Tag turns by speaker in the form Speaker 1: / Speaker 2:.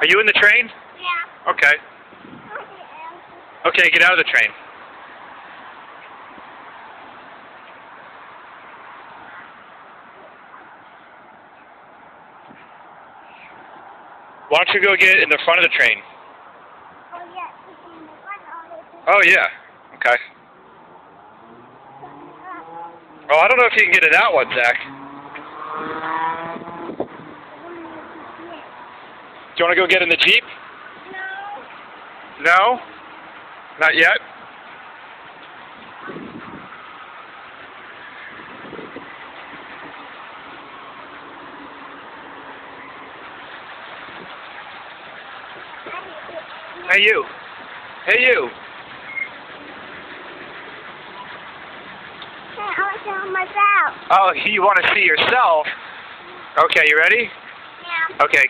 Speaker 1: Are you in the train?
Speaker 2: Yeah.
Speaker 1: Okay. Okay, get out of the train. Why don't you go get in the front of the train?
Speaker 2: Oh, yeah. It's in the front of it.
Speaker 1: Oh, yeah. Okay. Oh, I don't know if you can get in that one, Zach. Do you want to go get in the Jeep?
Speaker 2: No.
Speaker 1: No? Not yet? Hey, you. Hey, you.
Speaker 2: Hey, I want to show myself.
Speaker 1: Oh, you want to see yourself? Okay, you ready?
Speaker 2: Yeah.
Speaker 1: Okay.